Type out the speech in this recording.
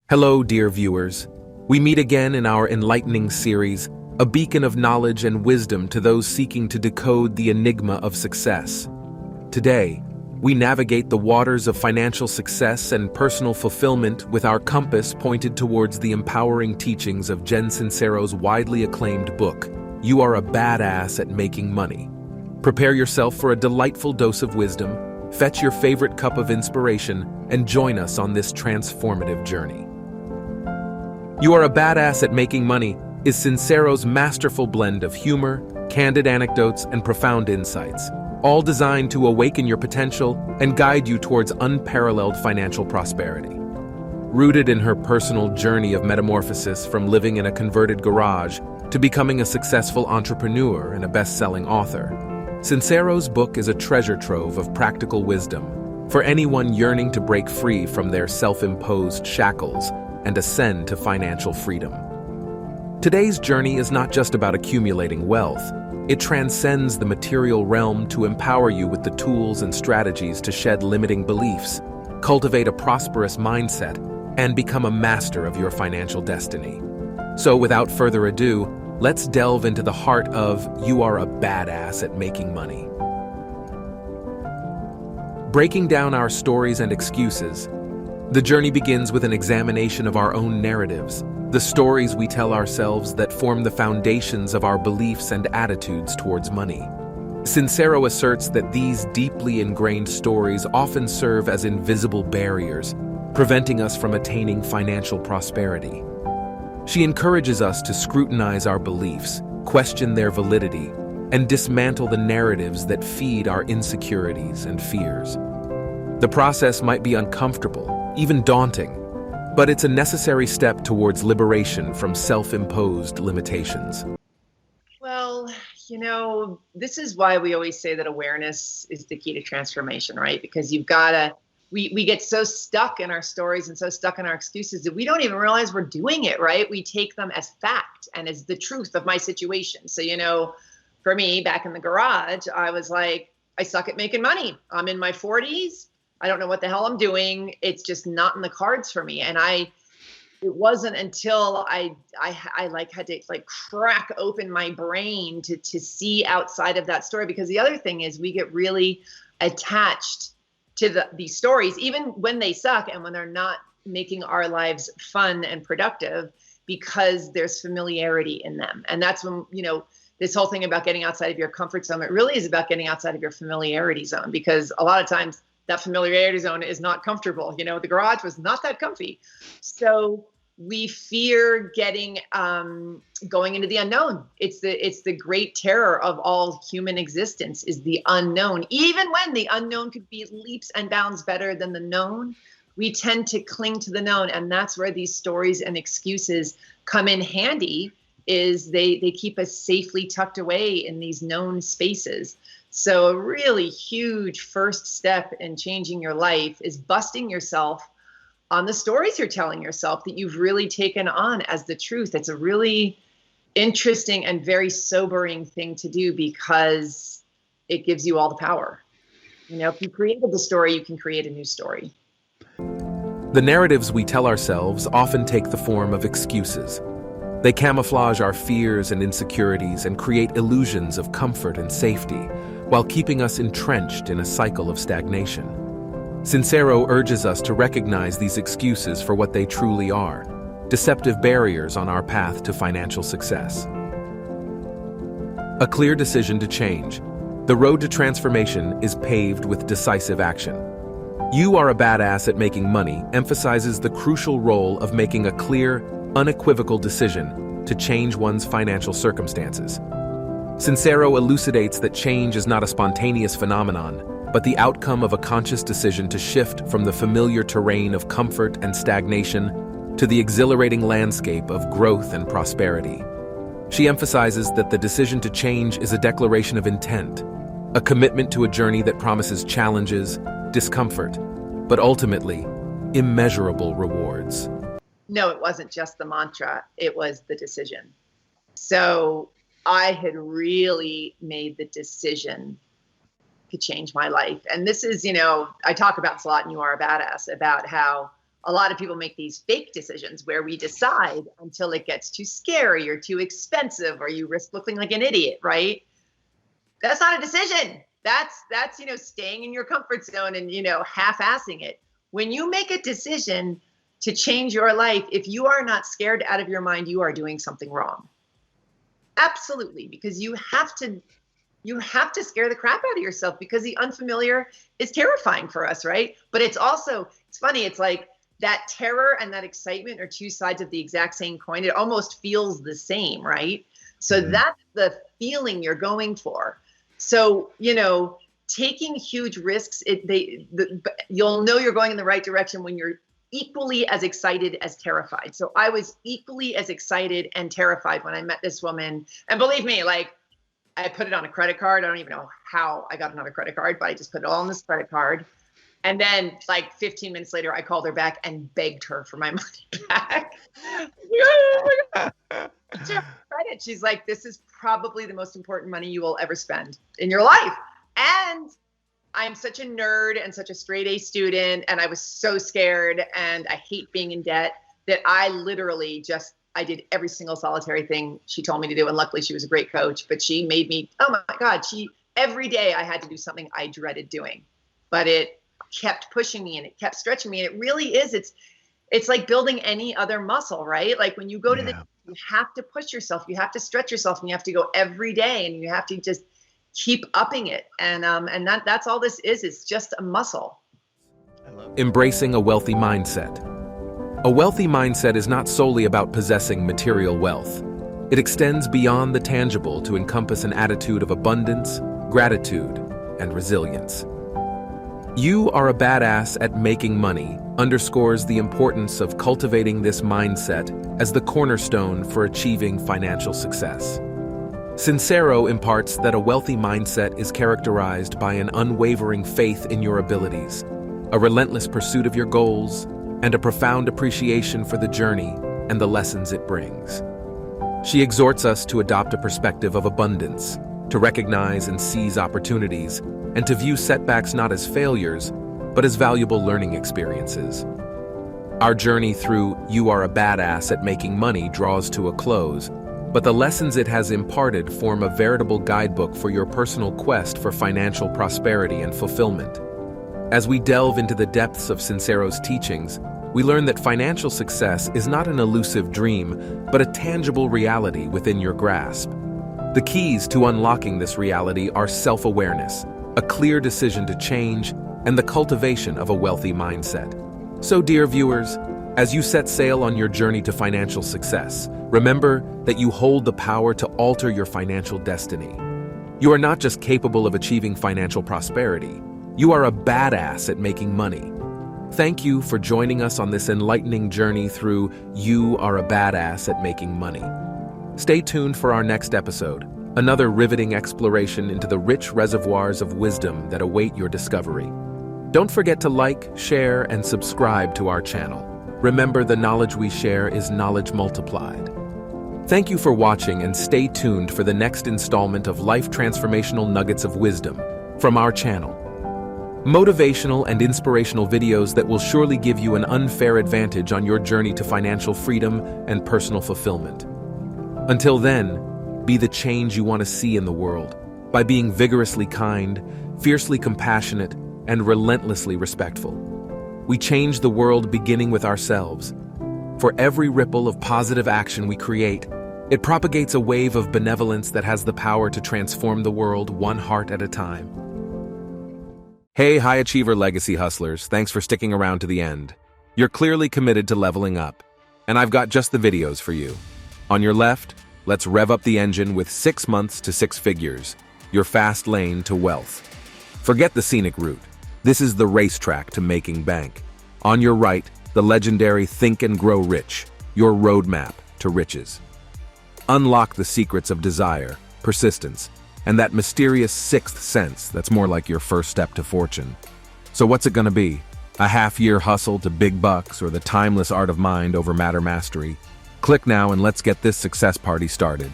Hello, dear viewers. We meet again in our enlightening series, a beacon of knowledge and wisdom to those seeking to decode the enigma of success. Today, we navigate the waters of financial success and personal fulfillment with our compass pointed towards the empowering teachings of Jen Sincero's widely acclaimed book, You Are a Badass at Making Money. Prepare yourself for a delightful dose of wisdom, fetch your favorite cup of inspiration, and join us on this transformative journey. You Are a Badass at Making Money is Sincero's masterful blend of humor, candid anecdotes, and profound insights, all designed to awaken your potential and guide you towards unparalleled financial prosperity. Rooted in her personal journey of metamorphosis from living in a converted garage to becoming a successful entrepreneur and a best-selling author, Sincero's book is a treasure trove of practical wisdom for anyone yearning to break free from their self-imposed shackles and ascend to financial freedom. Today's journey is not just about accumulating wealth. It transcends the material realm to empower you with the tools and strategies to shed limiting beliefs, cultivate a prosperous mindset, and become a master of your financial destiny. So without further ado, let's delve into the heart of You Are a Badass at Making Money. Breaking down our stories and excuses, the journey begins with an examination of our own narratives, the stories we tell ourselves that form the foundations of our beliefs and attitudes towards money. Sincero asserts that these deeply ingrained stories often serve as invisible barriers, preventing us from attaining financial prosperity. She encourages us to scrutinize our beliefs, question their validity, and dismantle the narratives that feed our insecurities and fears. The process might be uncomfortable, even daunting, but it's a necessary step towards liberation from self-imposed limitations. Well, this is why we always say that awareness is the key to transformation, right? Because we get so stuck in our stories and so stuck in our excuses that we don't even realize we're doing it, right? We take them as fact and as the truth of my situation. So, for me, back in the garage, I was like, I suck at making money. I'm in my 40s. I don't know what the hell I'm doing. It's just not in the cards for me. And it wasn't until I had to crack open my brain to see outside of that story. Because the other thing is we get really attached to these stories, even when they suck and when they're not making our lives fun and productive, because there's familiarity in them. And that's when, this whole thing about getting outside of your comfort zone, it really is about getting outside of your familiarity zone, because a lot of times that familiarity zone is not comfortable. The garage was not that comfy. So we fear going into the unknown. It's the great terror of all human existence is the unknown. Even when the unknown could be leaps and bounds better than the known, we tend to cling to the known. And that's where these stories and excuses come in handy, is they keep us safely tucked away in these known spaces. So a really huge first step in changing your life is busting yourself on the stories you're telling yourself that you've really taken on as the truth. It's a really interesting and very sobering thing to do, because it gives you all the power. If you created the story, you can create a new story. The narratives we tell ourselves often take the form of excuses. They camouflage our fears and insecurities and create illusions of comfort and safety, while keeping us entrenched in a cycle of stagnation. Sincero urges us to recognize these excuses for what they truly are: deceptive barriers on our path to financial success. A clear decision to change. The road to transformation is paved with decisive action. You Are a Badass at Making Money emphasizes the crucial role of making a clear, unequivocal decision to change one's financial circumstances. Sincero elucidates that change is not a spontaneous phenomenon, but the outcome of a conscious decision to shift from the familiar terrain of comfort and stagnation to the exhilarating landscape of growth and prosperity. She emphasizes that the decision to change is a declaration of intent, a commitment to a journey that promises challenges, discomfort, but ultimately, immeasurable rewards. No, it wasn't just the mantra, it was the decision. So I had really made the decision to change my life. And this is, I talk about this a lot in You Are a Badass, about how a lot of people make these fake decisions where we decide until it gets too scary or too expensive, or you risk looking like an idiot, right? That's not a decision. That's staying in your comfort zone and, half-assing it. When you make a decision to change your life, if you are not scared out of your mind, you are doing something wrong. Absolutely, because you have to scare the crap out of yourself, because the unfamiliar is terrifying for us, right? But it's funny, it's like that terror and that excitement are two sides of the exact same coin. It almost feels the same, right? So that's the feeling you're going for. So, taking huge risks, you'll know you're going in the right direction when you're equally as excited as terrified. So I was equally as excited and terrified when I met this woman. And believe me, like, I put it on a credit card. I don't even know how I got another credit card, but I just put it all on this credit card. And then like 15 minutes later, I called her back and begged her for my money back. Credit. She's like, this is probably the most important money you will ever spend in your life. And I'm such a nerd and such a straight A student, and I was so scared, and I hate being in debt, that I literally I did every single solitary thing she told me to do. And luckily she was a great coach, but she made me, oh my God, every day I had to do something I dreaded doing, but it kept pushing me and it kept stretching me. And it really is, it's like building any other muscle, right? Like when you go to you have to push yourself, you have to stretch yourself, and you have to go every day, and you have to just keep upping it. And that's all this is. It's just a muscle. Embracing a wealthy mindset. A wealthy mindset is not solely about possessing material wealth. It extends beyond the tangible to encompass an attitude of abundance, gratitude, and resilience. You are a badass at making money underscores the importance of cultivating this mindset as the cornerstone for achieving financial success. Sincero imparts that a wealthy mindset is characterized by an unwavering faith in your abilities, a relentless pursuit of your goals, and a profound appreciation for the journey and the lessons it brings. She exhorts us to adopt a perspective of abundance, to recognize and seize opportunities, and to view setbacks not as failures, but as valuable learning experiences. Our journey through You Are a Badass at Making Money draws to a close, but the lessons it has imparted form a veritable guidebook for your personal quest for financial prosperity and fulfillment. As we delve into the depths of Sincero's teachings, we learn that financial success is not an elusive dream, but a tangible reality within your grasp. The keys to unlocking this reality are self-awareness, a clear decision to change, and the cultivation of a wealthy mindset. So, dear viewers, as you set sail on your journey to financial success, remember that you hold the power to alter your financial destiny. You are not just capable of achieving financial prosperity, you are a badass at making money. Thank you for joining us on this enlightening journey through You Are a Badass at Making Money. Stay tuned for our next episode, another riveting exploration into the rich reservoirs of wisdom that await your discovery. Don't forget to like, share, and subscribe to our channel. Remember, the knowledge we share is knowledge multiplied. Thank you for watching, and stay tuned for the next installment of Life Transformational Nuggets of Wisdom from our channel. Motivational and inspirational videos that will surely give you an unfair advantage on your journey to financial freedom and personal fulfillment. Until then, be the change you want to see in the world by being vigorously kind, fiercely compassionate, and relentlessly respectful. We change the world beginning with ourselves. For every ripple of positive action we create, it propagates a wave of benevolence that has the power to transform the world one heart at a time. Hey, high achiever legacy hustlers, thanks for sticking around to the end. You're clearly committed to leveling up, and I've got just the videos for you. On your left, let's rev up the engine with 6 months to 6 figures, your fast lane to wealth. Forget the scenic route. This is the racetrack to making bank. On your right, the legendary Think and Grow Rich, your roadmap to riches. Unlock the secrets of desire, persistence, and that mysterious sixth sense that's more like your first step to fortune. So what's it gonna be? A half-year hustle to big bucks, or the timeless art of mind over matter mastery? Click now and let's get this success party started.